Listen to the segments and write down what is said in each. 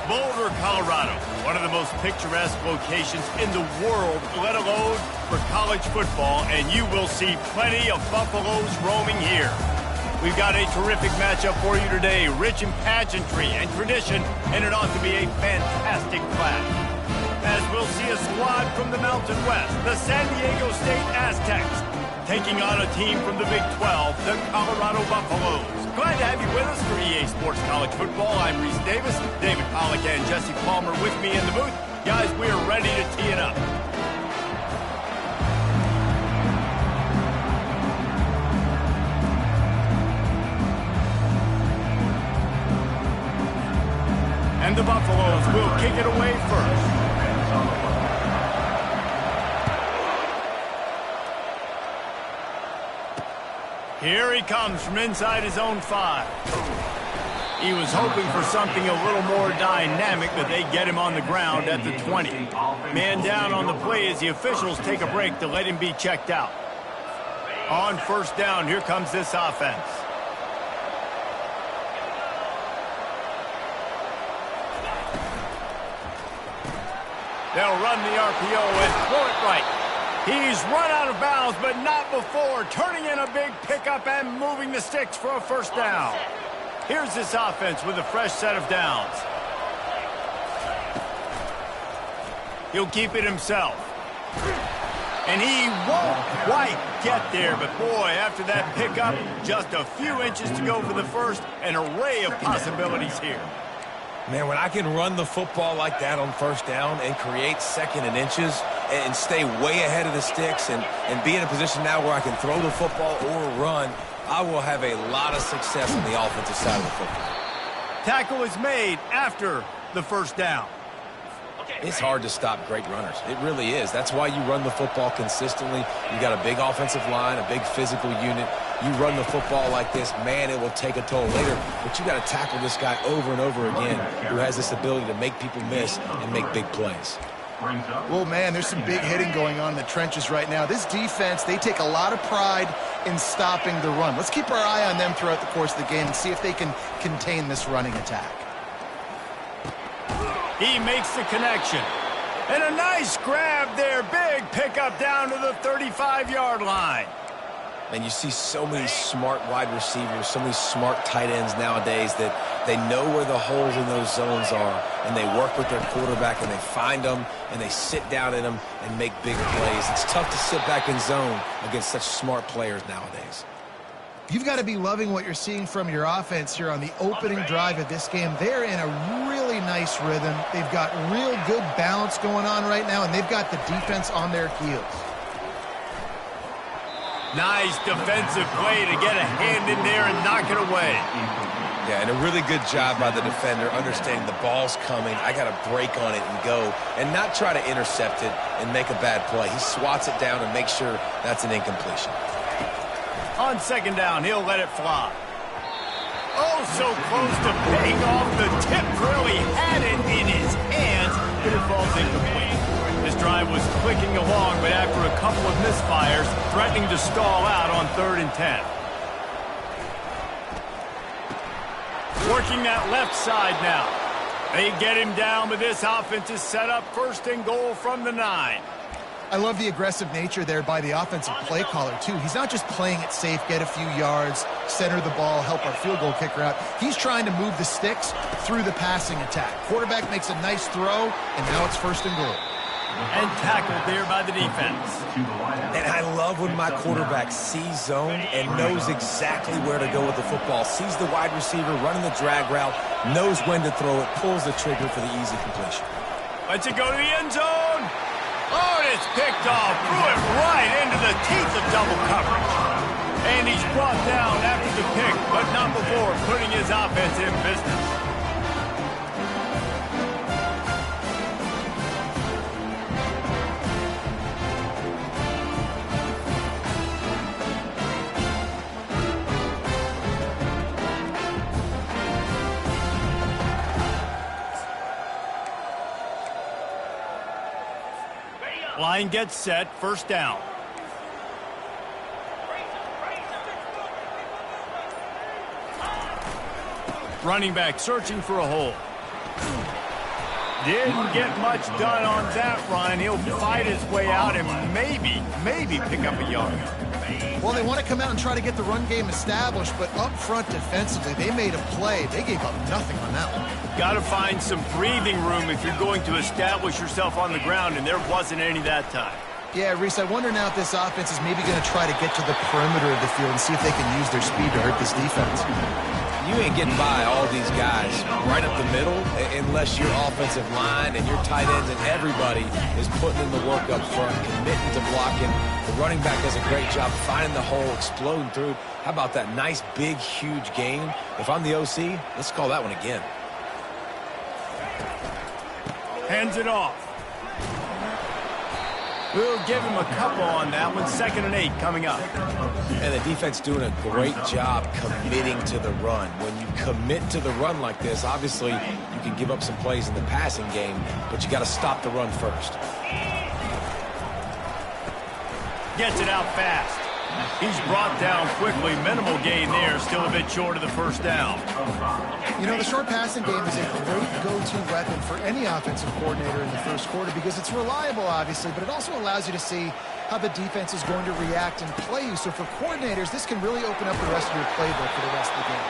Boulder, Colorado, one of the most picturesque locations in the world, let alone for college football, and you will see plenty of Buffaloes roaming here. We've got a terrific matchup for you today, rich in pageantry and tradition, and it ought to be a fantastic clash. As we'll see a squad from the Mountain West, the San Diego State Aztecs, taking on a team from the Big 12, the Colorado Buffaloes. Glad to have you with us for EA Sports College Football. I'm Reese Davis, David Pollack and Jesse Palmer with me in the booth. Guys, we are ready to tee it up. And the Buffaloes will kick it away first. Here he comes from inside his own 5. He was hoping for something a little more dynamic, but they get him on the ground at the 20. Man down on the play as the officials take a break to let him be checked out. On first down, here comes this offense. They'll run the RPO and throw it right. He's run out of bounds, but not before turning in a big pickup and moving the sticks for a first down. Here's this offense with a fresh set of downs. He'll keep it himself. And he won't quite get there, but boy, after that pickup, just a few inches to go for the first, an array of possibilities here. Man, when I can run the football like that on first down and create second and inches and stay way ahead of the sticks and be in a position now where I can throw the football or run, I will have a lot of success on the offensive side of the football. Tackle is made after the first down. It's hard to stop great runners. It really is. That's why you run the football consistently. You got a big offensive line, a big physical unit. You run the football like this, man, it will take a toll later. But you got to tackle this guy over and over again who has this ability to make people miss and make big plays. Well, man, there's some big hitting going on in the trenches right now. This defense, they take a lot of pride in stopping the run. Let's keep our eye on them throughout the course of the game and see if they can contain this running attack. He makes the connection. And a nice grab there. Big pickup down to the 35-yard line. And you see so many smart wide receivers, so many smart tight ends nowadays that they know where the holes in those zones are, and they work with their quarterback, and they find them, and they sit down in them and make big plays. It's tough to sit back in zone against such smart players nowadays. You've got to be loving what you're seeing from your offense here on the opening drive of this game. They're in a really nice rhythm. They've got real good balance going on right now, and they've got the defense on their heels. Nice defensive play to get a hand in there and knock it away. Yeah, and a really good job by the defender understanding the ball's coming. I got to break on it and go and not try to intercept it and make a bad play. He swats it down and makes sure that's an incompletion. On second down, he'll let it fly. Oh, so close to paying off the tip drill. He had it in his hands, but it falls incomplete. This drive was clicking along, but after a couple of misfires, threatening to stall out on 3rd and 10. Working that left side now. They get him down, but this offense is set up 1st and goal from the 9. I love the aggressive nature there by the offensive play caller, too. He's not just playing it safe, get a few yards, center the ball, help our field goal kicker out. He's trying to move the sticks through the passing attack. Quarterback makes a nice throw, and now it's 1st and goal. And tackled there by the defense. And I love when my quarterback sees zone and knows exactly where to go with the football. Sees the wide receiver running the drag route, knows when to throw it, pulls the trigger for the easy completion. Lets it go to the end zone. Oh, and it's picked off. Threw it right into the teeth of double coverage. And he's brought down after the pick, but not before putting his offense in business. Line gets set, 1st down. Running back searching for a hole. Didn't get much done on that run. He'll fight his way out and maybe pick up a yard. Well, they want to come out and try to get the run game established, but up front defensively, they made a play. They gave up nothing on that one. Got to find some breathing room if you're going to establish yourself on the ground, and there wasn't any that time. Yeah, Reese, I wonder now if this offense is maybe going to try to get to the perimeter of the field and see if they can use their speed to hurt this defense. You ain't getting by all these guys right up the middle unless your offensive line and your tight ends and everybody is putting in the work up front, committing to blocking. The running back does a great job finding the hole, exploding through. How about that nice, big, huge gain? If I'm the OC, let's call that one again. Hands it off. We'll give him a couple on that one. 2nd and 8 coming up. And the defense doing a great job committing to the run. When you commit to the run like this, obviously you can give up some plays in the passing game, but you got to stop the run first. Gets it out fast. He's brought down quickly. Minimal gain there. Still a bit short of the first down. You know, the short passing game is a great go-to weapon for any offensive coordinator in the first quarter because it's reliable, obviously, but it also allows you to see how the defense is going to react and play you. So for coordinators, this can really open up the rest of your playbook for the rest of the game.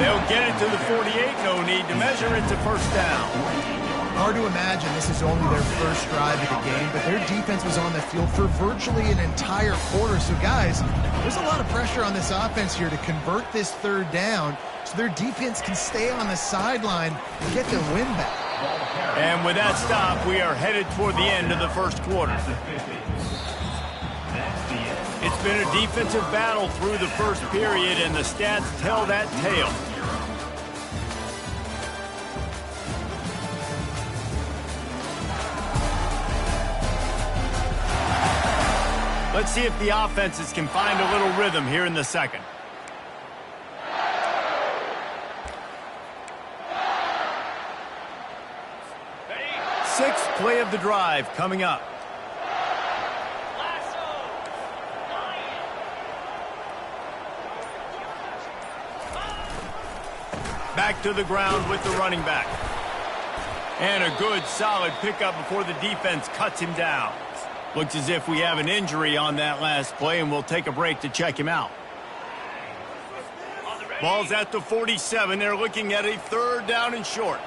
They'll get it to the 48. No need to measure. It's a first down. Hard to imagine this is only their first drive of the game, but their defense was on the field for virtually an entire quarter. So, guys, there's a lot of pressure on this offense here to convert this 3rd down so their defense can stay on the sideline and get their win back. And with that stop, we are headed toward the end of the first quarter. It's been a defensive battle through the first period, and the stats tell that tale. Let's see if the offenses can find a little rhythm here in the second. 6th play of the drive coming up. Back to the ground with the running back. And a good, solid pickup before the defense cuts him down. Looks as if we have an injury on that last play, and we'll take a break to check him out. Ball's at the 47. They're looking at a 3rd down and short.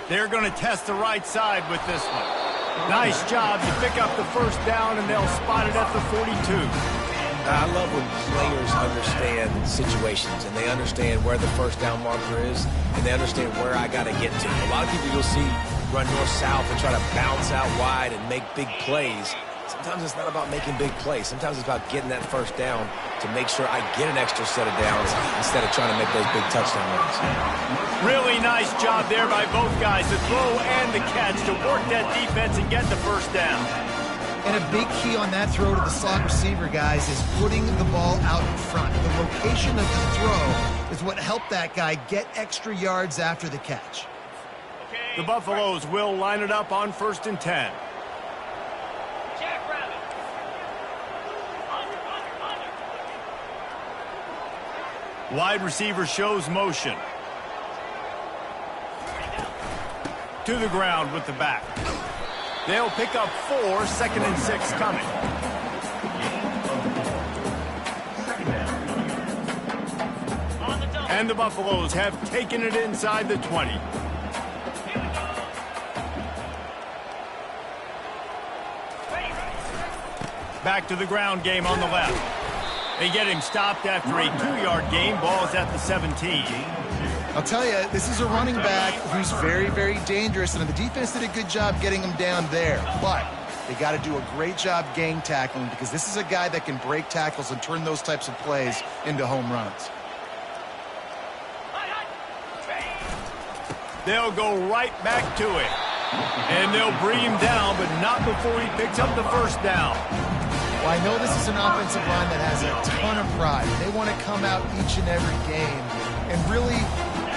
They're going to test the right side with this one. Nice job to pick up the first down, and they'll spot it at the 42. I love when players understand situations and they understand where the first down marker is and they understand where I got to get to. A lot of people you'll see run north-south and try to bounce out wide and make big plays. Sometimes it's not about making big plays. Sometimes it's about getting that first down to make sure I get an extra set of downs instead of trying to make those big touchdown runs. Really nice job there by both guys, the throw and the catch, to work that defense and get the first down. And a big key on that throw to the slot receiver, guys, is putting the ball out in front. The location of the throw is what helped that guy get extra yards after the catch. The Buffaloes will line it up on 1st and 10. Wide receiver shows motion. To the ground with the back. They'll pick up 4, 2nd and 6 coming. And the Buffaloes have taken it inside the 20. Back to the ground game on the left. They get him stopped after a 2-yard gain. Ball's at the 17. I'll tell you, this is a running back who's very, very dangerous, and the defense did a good job getting him down there. But they got to do a great job gang tackling because this is a guy that can break tackles and turn those types of plays into home runs. They'll go right back to it. And they'll bring him down, but not before he picks up the first down. Well, I know this is an offensive line that has a ton of pride. They want to come out each and every game and really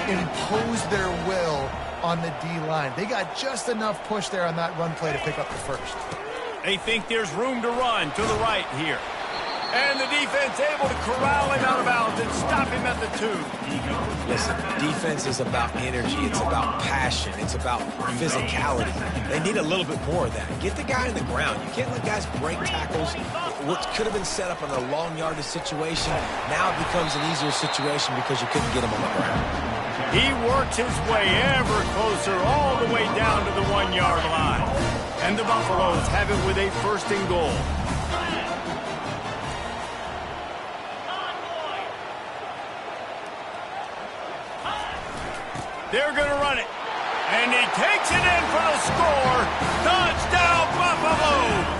impose their will on the D-line. They got just enough push there on that run play to pick up the first. They think there's room to run to the right here. And the defense able to corral him out of bounds and stop him at the 2. Listen, defense is about energy. It's about passion. It's about physicality. They need a little bit more of that. Get the guy on the ground. You can't let guys break tackles. What could have been set up in a long yardage situation, now it becomes an easier situation because you couldn't get him on the ground. He works his way ever closer all the way down to the 1-yard line. And the Buffaloes have it with a 1st and goal. They're going to run it. And he takes it in for the score. Touchdown, Buffaloes!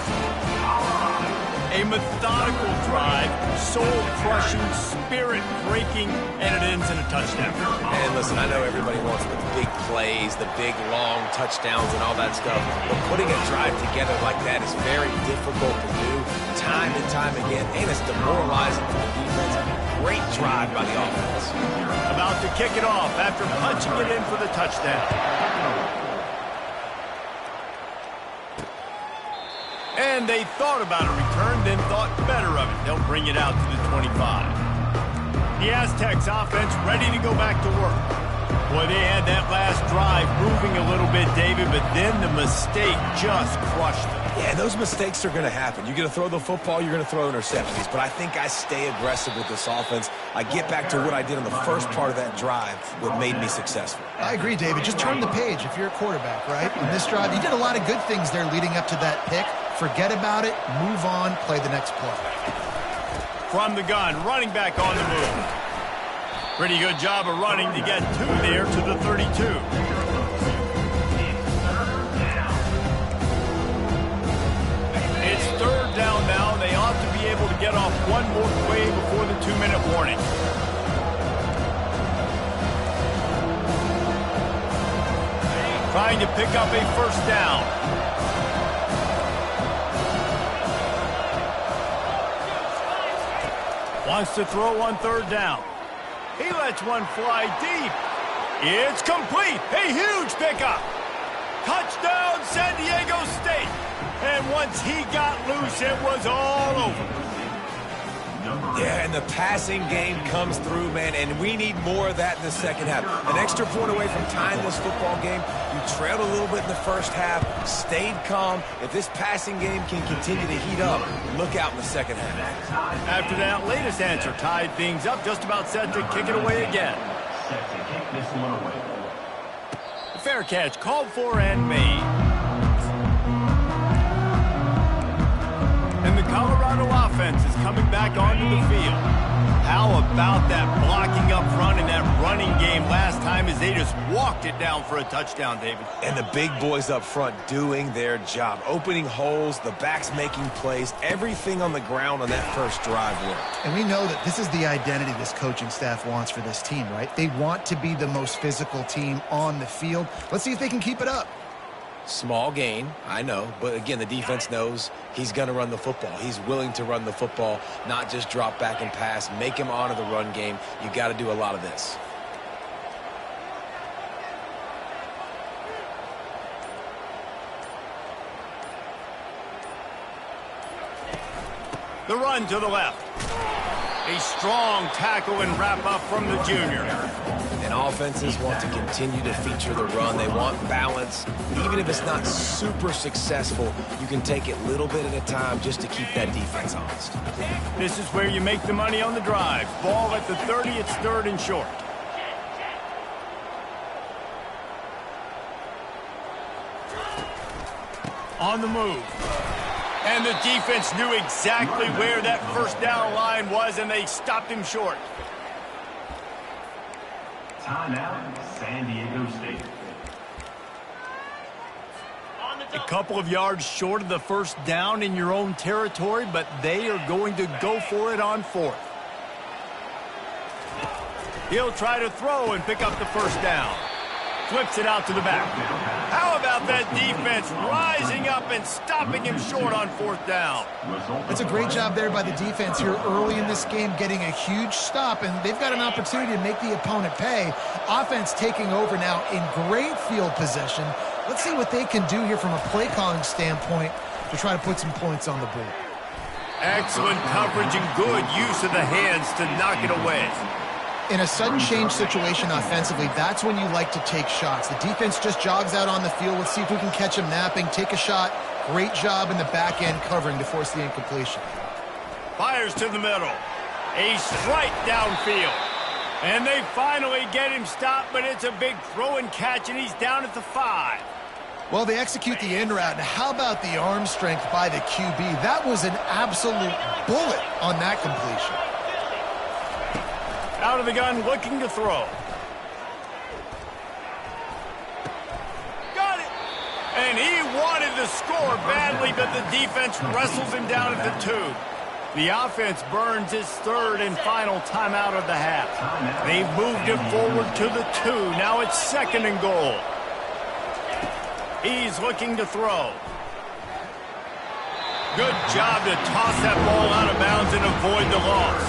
A methodical drive, soul-crushing, spirit-breaking, and it ends in a touchdown. And listen, I know everybody wants the big plays, the big, long touchdowns and all that stuff, but putting a drive together like that is very difficult to do time and time again, and it's demoralizing for the defense. Great drive by the offense. About to kick it off after punching it in for the touchdown. And they thought about a return, then thought better of it. They'll bring it out to the 25. The Aztecs offense ready to go back to work. Boy, they had that last drive moving a little bit, David, but then the mistake just crushed them. Yeah, those mistakes are going to happen. You're going to throw the football, you're going to throw interceptions. But I think I stay aggressive with this offense. I get back to what I did in the first part of that drive, what made me successful. I agree, David. Just turn the page if you're a quarterback, right? In this drive, you did a lot of good things there leading up to that pick. Forget about it, move on, play the next play. From the gun, running back on the move. Pretty good job of running to get 2 there to the 32. It's 3rd down now, and they ought to be able to get off one more play before the 2-minute warning. Trying to pick up a 1st down. Wants to throw on 3rd down. He lets one fly deep. It's complete. A huge pickup. Touchdown, San Diego State. And once he got loose, it was all over. Yeah, and the passing game comes through, man, and we need more of that in the second half. An extra point away from tying this football game. You trailed a little bit in the first half, stayed calm. If this passing game can continue to heat up, look out in the second half. After that latest answer tied things up, just about set to kick it away again. The fair catch called for and made. And the Colorado offense is coming back onto the field. How about that blocking up front and that running game last time as they just walked it down for a touchdown, David? And the big boys up front doing their job, opening holes, the backs making plays, everything on the ground on that first drive worked. And we know that this is the identity this coaching staff wants for this team, right? They want to be the most physical team on the field. Let's see if they can keep it up. Small gain, I know, but again, the defense knows he's going to run the football. He's willing to run the football, not just drop back and pass, make him honor the run game. You got to do a lot of this. The run to the left. A strong tackle and wrap up from the junior. And offenses want to continue to feature the run. They want balance. Even if it's not super successful, you can take it little bit at a time just to keep that defense honest. This is where you make the money on the drive. Ball at the 30, it's 3rd and short. On the move. And the defense knew exactly where that 1st down line was, and they stopped him short. Timeout, San Diego State. A couple of yards short of the 1st down in your own territory, but they are going to go for it on 4th. He'll try to throw and pick up the 1st down. Flips it out to the back. How about that defense rising up and stopping him short on 4th down? That's a great job there by the defense here early in this game, getting a huge stop, and they've got an opportunity to make the opponent pay. Offense taking over now in great field possession. Let's see what they can do here from a play calling standpoint to try to put some points on the board. Excellent coverage and good use of the hands to knock it away. In a sudden change situation offensively, that's when you like to take shots. The defense just jogs out on the field. Let's see if we can catch him napping, take a shot. Great job in the back end covering to force the incompletion. Fires to the middle. A strike downfield. And they finally get him stopped, but it's a big throw and catch, and he's down at the 5. Well, they execute the in route. Now, how about the arm strength by the QB? That was an absolute bullet on that completion. Out of the gun, looking to throw. Got it! And he wanted to score badly, but the defense wrestles him down at the 2. The offense burns its third and final timeout of the half. They've moved it forward to the 2. Now it's 2nd and goal. He's looking to throw. Good job to toss that ball out of bounds and avoid the loss.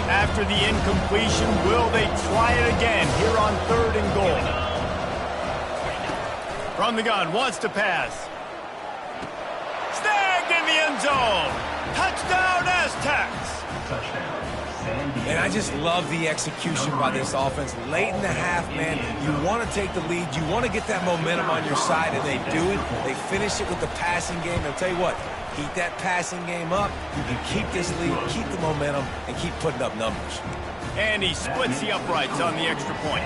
After the incompletion, will they try it again here on 3rd and goal? From the gun, wants to pass. Snagged in the end zone. Touchdown, Aztecs. And I just love the execution by this offense. Late in the half, man, you want to take the lead. You want to get that momentum on your side, and they do it. They finish it with the passing game. I'll tell you what, keep that passing game up. You can keep this lead, keep the momentum, and keep putting up numbers. And he splits the uprights on the extra point.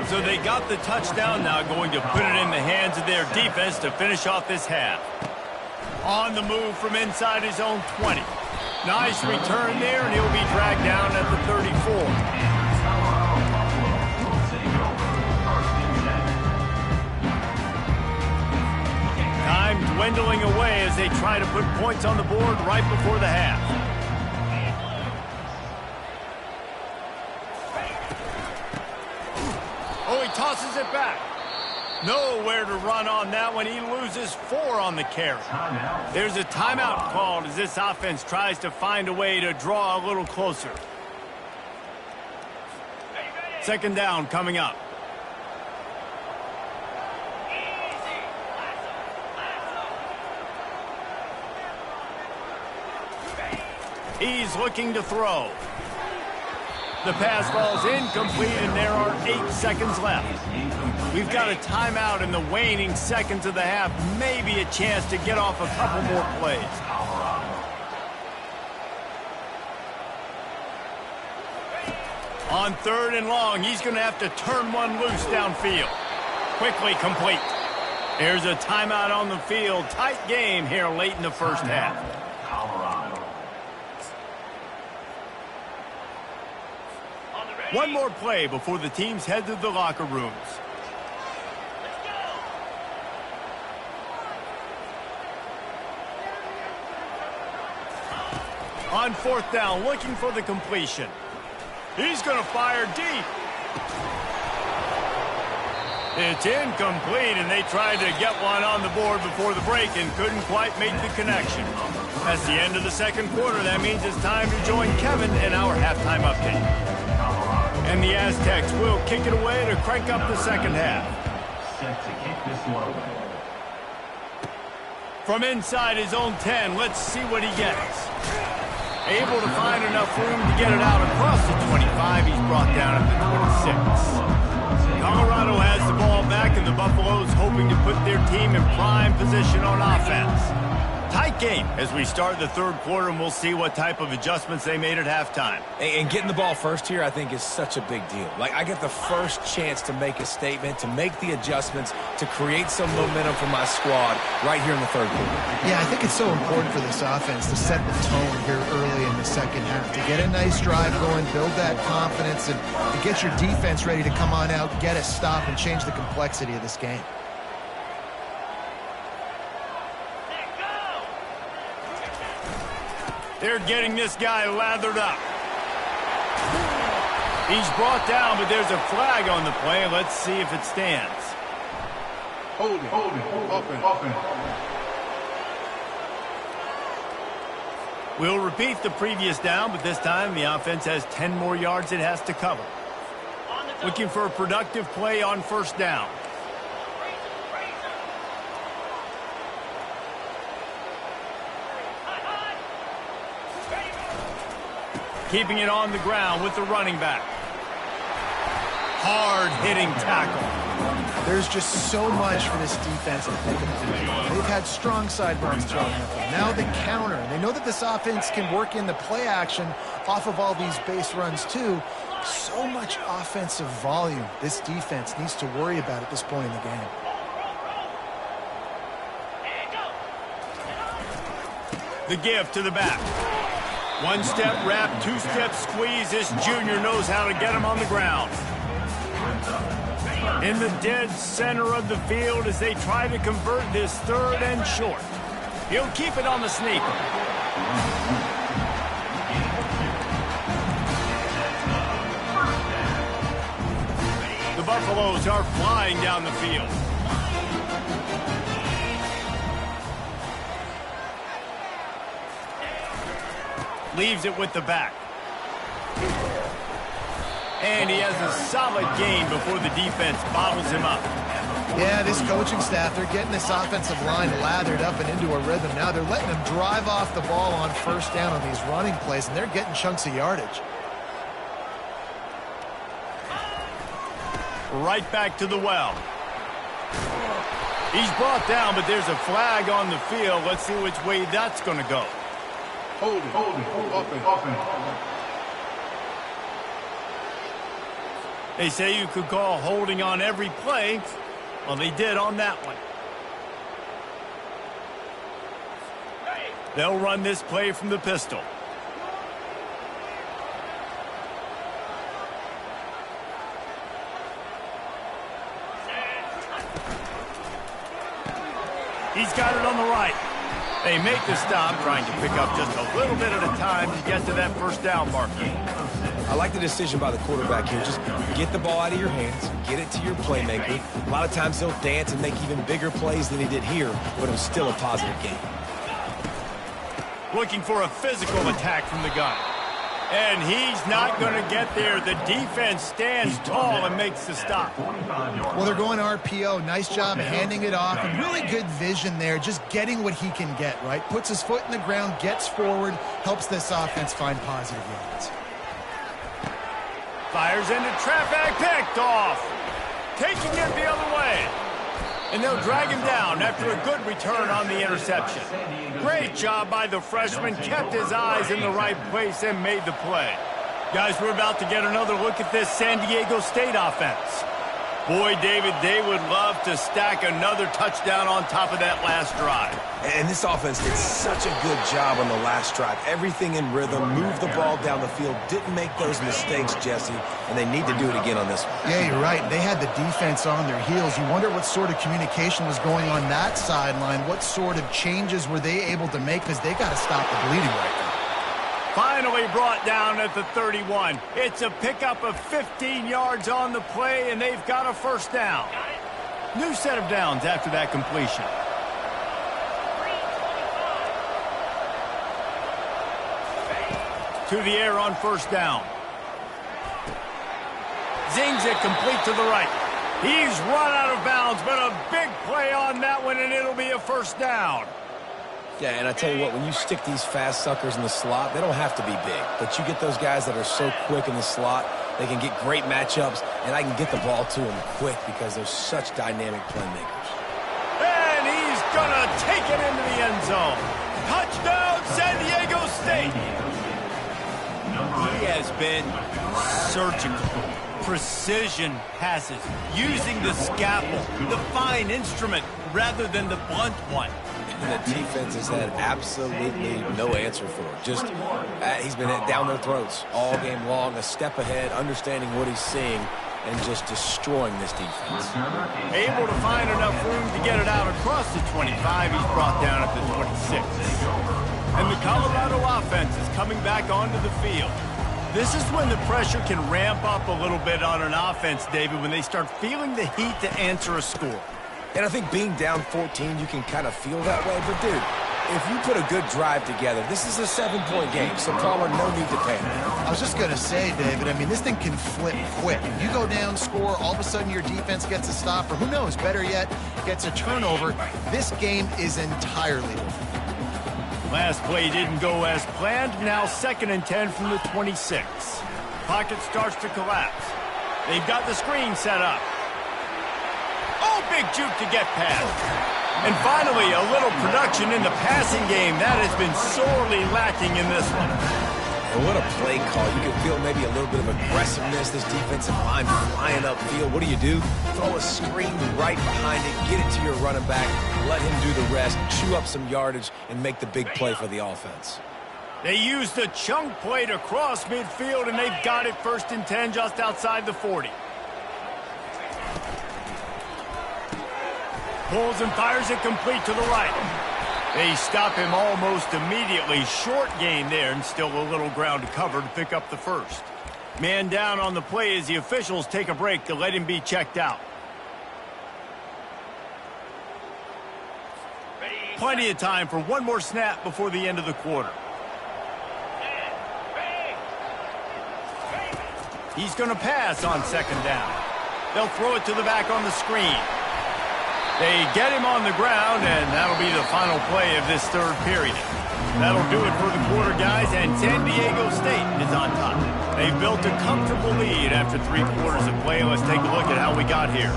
So they got the touchdown, now going to put it in the hands of their defense to finish off this half. On the move from inside his own 20. Nice return there, and he'll be dragged down at the 34. Time dwindling away as they try to put points on the board right before the half. Oh, he tosses it back. Nowhere to run on that one. He loses 4 on the carry. There's a timeout called as this offense tries to find a way to draw a little closer. 2nd down coming up. He's looking to throw. The pass falls incomplete, and there are 8 seconds left. We've got a timeout in the waning seconds of the half. Maybe a chance to get off a couple more plays. On 3rd and long, he's going to have to turn one loose downfield. Quickly complete. There's a timeout on the field. Tight game here late in the first half. One more play before the teams head to the locker rooms. On 4th down, looking for the completion. He's going to fire deep. It's incomplete, and they tried to get one on the board before the break and couldn't quite make the connection. That's the end of the 2nd quarter. That means it's time to join Kevin in our halftime update. And the Aztecs will kick it away to crank up the 2nd half. Set to kick this one away. From inside his own 10, let's see what he gets. Able to find enough room to get it out across the 25. He's brought down at the 26. Colorado has the ball back, and the Buffaloes hoping to put their team in prime position on offense. Tight game as we start the 3rd quarter, and we'll see what type of adjustments they made at halftime. And getting the ball first here, I think, is such a big deal. Like, I get the first chance to make a statement, to make the adjustments, to create some momentum for my squad right here in the 3rd quarter. Yeah, I think it's so important for this offense to set the tone here early in the 2nd half, to get a nice drive going, build that confidence, and to get your defense ready to come on out, get a stop, and change the complexity of this game. They're getting this guy lathered up. He's brought down, but there's a flag on the play. Let's see if it stands. Hold it, open. We'll repeat the previous down, but this time the offense has 10 more yards it has to cover. Looking for a productive play on 1st down. keeping it on the ground with the running back. Hard-hitting tackle. There's just so much for this defense to think about. They've had strong sideburns thrown at them. Now the counter. They know that this offense can work in the play action off of all these base runs too. So much offensive volume this defense needs to worry about at this point in the game. The give to the back. One-step wrap, two-step squeeze. This junior knows how to get him on the ground. In the dead center of the field as they try to convert this third and short. He'll keep it on the sneaker. The Buffaloes are flying down the field. Leaves it with the back. And he has a solid gain before the defense bottles him up. Yeah, this coaching staff, they're getting this offensive line lathered up and into a rhythm. Now they're letting them drive off the ball on first down on these running plays, and they're getting chunks of yardage. Right back to the well. He's brought down, but there's a flag on the field. Let's see which way that's going to go. Hold it, up and. They say you could call holding on every play. Well, they did on that one. They'll run this play from the pistol. He's got it on the right. They make the stop, trying to pick up just a little bit at a time to get to that first down marker. I like the decision by the quarterback here. Just get the ball out of your hands, get it to your playmaker. A lot of times he'll dance and make even bigger plays than he did here, but it was still a positive game. Looking for a physical attack from the gun. And he's not going to get there. The defense stands tall and makes the stop. Well, they're going RPO. Nice job handing it off. And really good vision there, just getting what he can get, right? Puts his foot in the ground, gets forward, helps this offense find positive yards. Fires into traffic, picked off. Taking it the other way. And they'll drag him down after a good return on the interception. Great job by the freshman. Kept his eyes in the right place and made the play. Guys, we're about to get another look at this San Diego State offense. Boy, David, they would love to stack another touchdown on top of that last drive. And this offense did such a good job on the last drive. Everything in rhythm, moved the ball down the field, didn't make those mistakes, Jesse, and they need to do it again on this one. Yeah, you're right. They had the defense on their heels. You wonder what sort of communication was going on that sideline. What sort of changes were they able to make, because they got to stop the bleeding right now. Finally brought down at the 31. It's a pickup of 15 yards on the play, and they've got a first down. New set of downs after that completion. To the air on first down. Zings it complete to the right. He's run out of bounds, but a big play on that one, and it'll be a first down. Yeah, and I tell you what, when you stick these fast suckers in the slot, they don't have to be big. But you get those guys that are so quick in the slot, they can get great matchups, and I can get the ball to them quick because they're such dynamic playmakers. And he's going to take it into the end zone. Touchdown, San Diego State. He has been surgical. Precision passes, using the scalpel, the fine instrument, rather than the blunt one. And the defense has had absolutely no answer for it. Just, he's been down their throats all game long, a step ahead, understanding what he's seeing, and just destroying this defense. Able to find enough room to get it out across the 25. He's brought down at the 26. And the Colorado offense is coming back onto the field. This is when the pressure can ramp up a little bit on an offense, David, when they start feeling the heat to answer a score. And I think being down 14, you can kind of feel that way. But, dude, if you put a good drive together, this is a 7-point game, so Palmer, no need to panic. I was just going to say, David, I mean, this thing can flip quick. You go down, score, all of a sudden your defense gets a stop, or who knows, better yet, gets a turnover. This game is entirely different. Last play didn't go as planned. Now 2nd and 10 from the 26. Pocket starts to collapse. They've got the screen set up. Oh, big juke to get past. And finally, a little production in the passing game. That has been sorely lacking in this one. And what a play call. You can feel maybe a little bit of aggressiveness. This defensive line flying upfield. What do? Throw a screen right behind it. Get it to your running back. Let him do the rest. Chew up some yardage and make the big play for the offense. They used the chunk play to cross midfield, and they've got it 1st and 10 just outside the 40. Pulls and fires it complete to the right. They stop him almost immediately. Short gain there, and still a little ground to cover to pick up the first. Man down on the play as the officials take a break to let him be checked out. Plenty of time for one more snap before the end of the quarter. He's going to pass on 2nd down. They'll throw it to the back on the screen. They get him on the ground, and that'll be the final play of this 3rd period. That'll do it for the quarter, guys, and San Diego State is on top. They've built a comfortable lead after 3 quarters of play. Let's take a look at how we got here.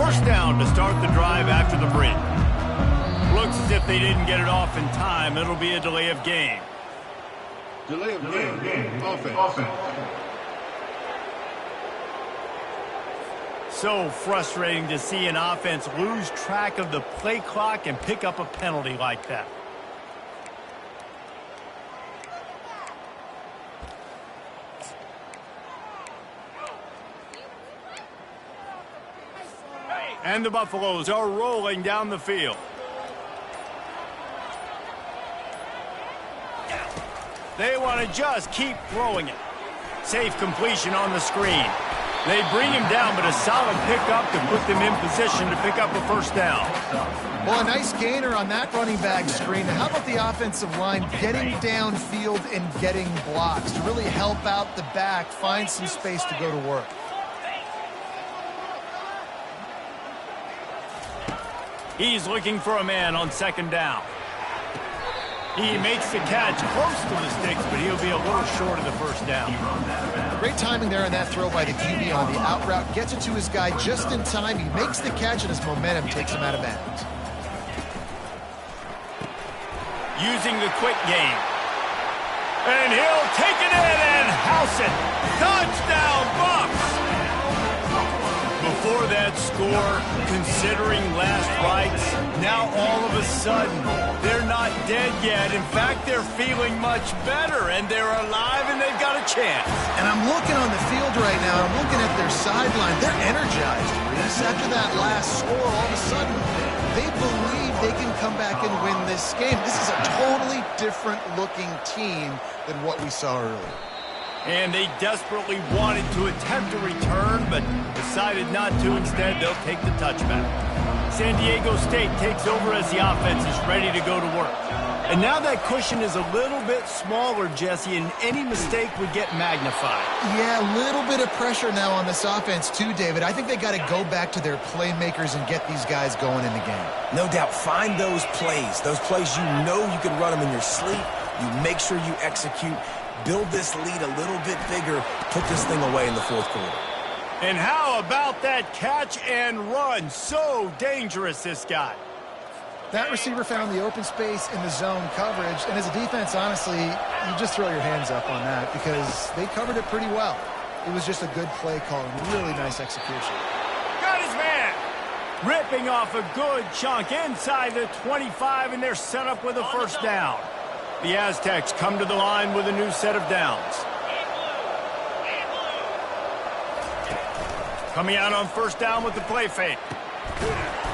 First down to start the drive after the break. Looks as if they didn't get it off in time. It'll be a delay of game. Delay of game. Offense. So frustrating to see an offense lose track of the play clock and pick up a penalty like that. And the Buffaloes are rolling down the field. They want to just keep throwing it. Safe completion on the screen. They bring him down, but a solid pickup to put them in position to pick up a 1st down. Well, a nice gainer on that running back screen. How about the offensive line getting downfield and getting blocks to really help out the back, find some space to go to work? He's looking for a man on 2nd down. He makes the catch close to the sticks, but he'll be a little short of the 1st down. Great timing there on that throw by the QB on the out route. Gets it to his guy just in time. He makes the catch, and his momentum takes him out of bounds. Using the quick game. And he'll take it in and house it. Touchdown, Bucs! Before that score, considering last rites, now all of a sudden, they're not dead yet. In fact, they're feeling much better, and they're alive, and they've got a chance. And I'm looking on the field right now. I'm looking at their sideline. They're energized, Reese. After that last score, all of a sudden, they believe they can come back and win this game. This is a totally different-looking team than what we saw earlier. And they desperately wanted to attempt a return, but decided not to. Instead, they'll take the touchback. San Diego State takes over as the offense is ready to go to work. And now that cushion is a little bit smaller, Jesse, and any mistake would get magnified. Yeah, a little bit of pressure now on this offense too, David. I think they got to go back to their playmakers and get these guys going in the game. No doubt. Find those plays you know you can run them in your sleep. You make sure you execute. Build this lead a little bit bigger. Put this thing away in the 4th quarter. And how about that catch and run? So dangerous, this guy. That receiver found the open space in the zone coverage. And as a defense, honestly, you just throw your hands up on that because they covered it pretty well. It was just a good play call and really nice execution. Got his man. Ripping off a good chunk inside the 25, and they're set up with a 1st down. The Aztecs come to the line with a new set of downs. Coming out on 1st down with the play fake.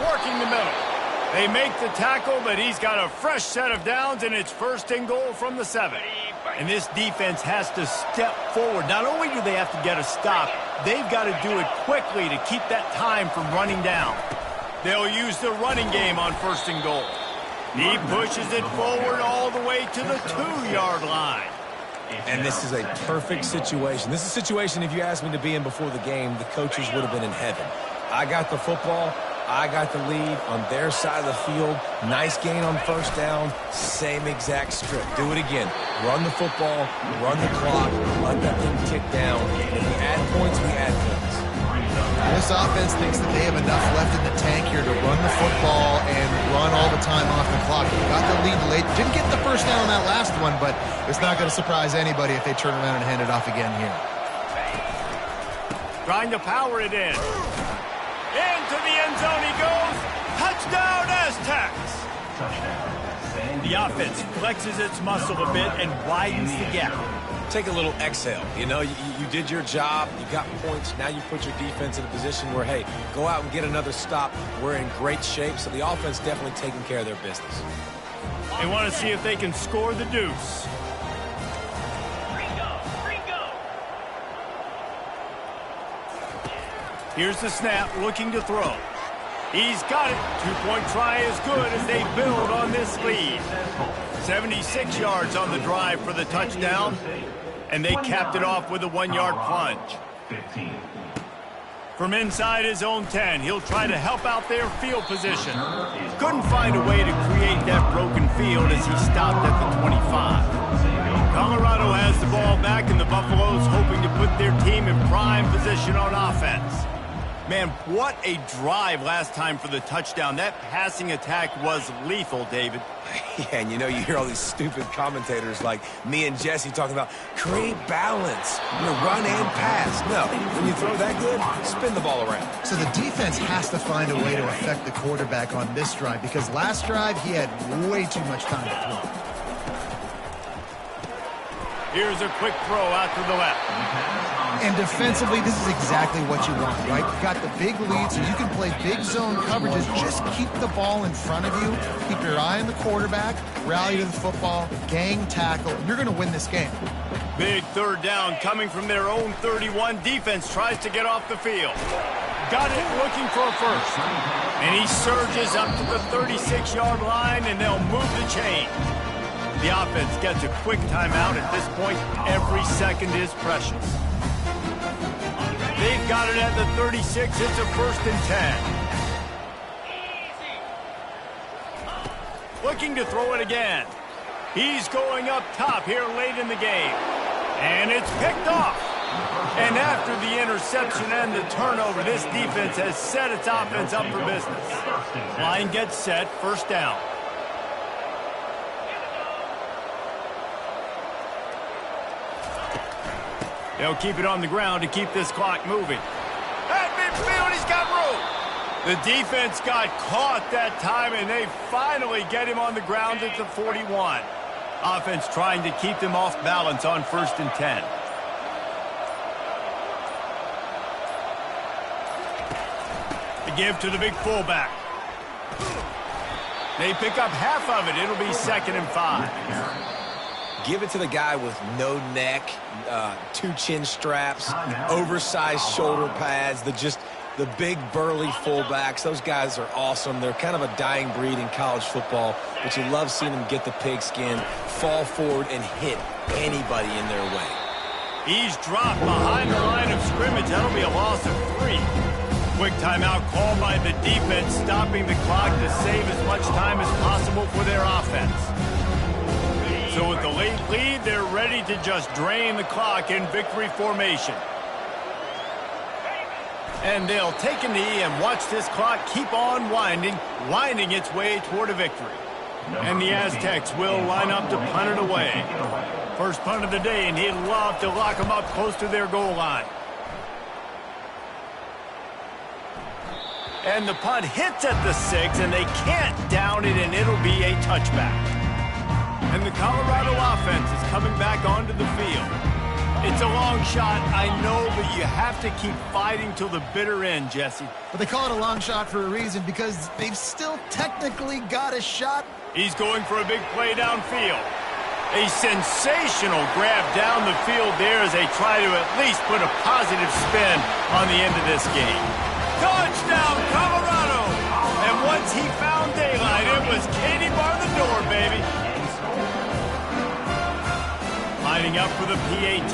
Working the middle. They make the tackle, but he's got a fresh set of downs, and it's 1st and goal from the 7. And this defense has to step forward. Not only do they have to get a stop, they've got to do it quickly to keep that time from running down. They'll use the running game on 1st and goal. He pushes it forward all the way to the 2-yard line. And this is a perfect situation. This is a situation, if you asked me to be in before the game, the coaches would have been in heaven. I got the football. I got the lead on their side of the field. Nice gain on first down. Same exact script. Do it again. Run the football, run the clock, let that thing tick down. If we add points, we add points. This offense thinks that they have enough left in the tank here to run the football and run all the time off the clock. They got the lead late. Didn't get the first down on that last one, but it's not going to surprise anybody if they turn around and hand it off again here. Trying to power it in. Into the end zone he goes. Touchdown, Aztecs. The offense flexes its muscle a bit and widens the gap. Take a little exhale. You know, you did your job. You got points. Now you put your defense in a position where, hey, go out and get another stop. We're in great shape, so the offense definitely taking care of their business. They want to see if they can score the deuce. Here's the snap, looking to throw. He's got it. Two-point try as good as they build on this lead. 76 yards on the drive for the touchdown, and they capped it off with a 1-yard plunge. From inside his own 10, he'll try to help out their field position. Couldn't find a way to create that broken field as he stopped at the 25. Colorado has the ball back, and the Buffaloes hoping to put their team in prime position on offense. Man, what a drive last time for the touchdown. That passing attack was lethal, David. Yeah, and you know, you hear all these stupid commentators like me and Jesse talking about create balance, run and pass. No, when you throw that good, spin the ball around. So the defense has to find a way to affect the quarterback on this drive because last drive he had way too much time to throw. Here's a quick throw out to the left. And defensively, this is exactly what you want, right? You got the big lead, so you can play big zone coverages. Just keep the ball in front of you. Keep your eye on the quarterback. Rally to the football. Gang tackle. You're going to win this game. Big third down coming from their own 31. Defense tries to get off the field. Got it looking for a first. And he surges up to the 36-yard line, and they'll move the chain. The offense gets a quick timeout. At this point, every second is precious. They've got it at the 36. It's a 1st and 10. Looking to throw it again. He's going up top here late in the game. And it's picked off. And after the interception and the turnover, this defense has set its offense up for business. Line gets set, 1st down. They'll keep it on the ground to keep this clock moving. At midfield, he's got room. The defense got caught that time, and they finally get him on the ground at the 41. Offense trying to keep them off balance on 1st and 10. The give to the big fullback. They pick up half of it. It'll be 2nd and 5. Give it to the guy with no neck, 2 chin straps, oversized shoulder pads, the big burly fullbacks. Those guys are awesome. They're kind of a dying breed in college football, but you love seeing them get the pigskin, fall forward, and hit anybody in their way. He's dropped behind the line of scrimmage. That'll be a loss of 3. Quick timeout called by the defense, stopping the clock to save as much time as possible for their offense. So with the late lead, they're ready to just drain the clock in victory formation. And they'll take a knee and watch this clock keep on winding its way toward a victory. And the Aztecs will line up to punt it away. First punt of the day, and he'd love to lock them up close to their goal line. And the punt hits at the 6, and they can't down it, and it'll be a touchback. And the Colorado offense is coming back onto the field. It's a long shot, I know, but you have to keep fighting till the bitter end, Jesse. But they call it a long shot for a reason because they've still technically got a shot. He's going for a big play downfield. A sensational grab down the field there as they try to at least put a positive spin on the end of this game. Touchdown, Colorado! And once he found daylight, it was Katie bar the door, baby. lining up for the PAT.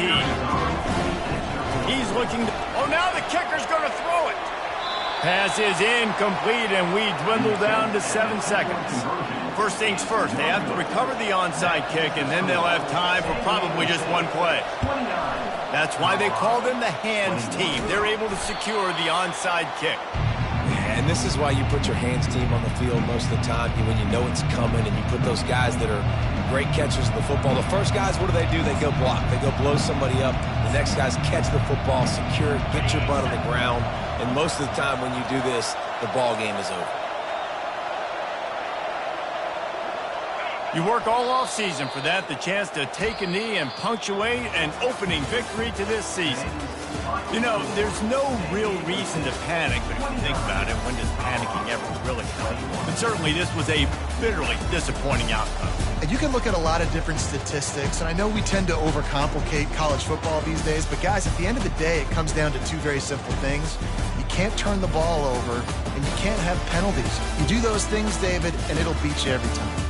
He's looking to... Oh, now the kicker's going to throw it. Pass is incomplete, and we dwindle down to 7 seconds. First things first, they have to recover the onside kick, and then they'll have time for probably just one play. That's why they call them the hands team. They're able to secure the onside kick. And this is why you put your hands team on the field most of the time, when you know it's coming, and you put those guys that are great catchers of the football. The first guys, what do? They go block. They go blow somebody up. The next guys catch the football, secure it, get your butt on the ground. And most of the time when you do this, the ball game is over. You work all off-season for that, the chance to take a knee and punctuate an opening victory to this season. You know, there's no real reason to panic, but if you think about it, when does panicking ever really help? But certainly this was a bitterly disappointing outcome. And you can look at a lot of different statistics, and I know we tend to overcomplicate college football these days, but guys, at the end of the day, it comes down to two very simple things. You can't turn the ball over, and you can't have penalties. You do those things, David, and it'll beat you every time.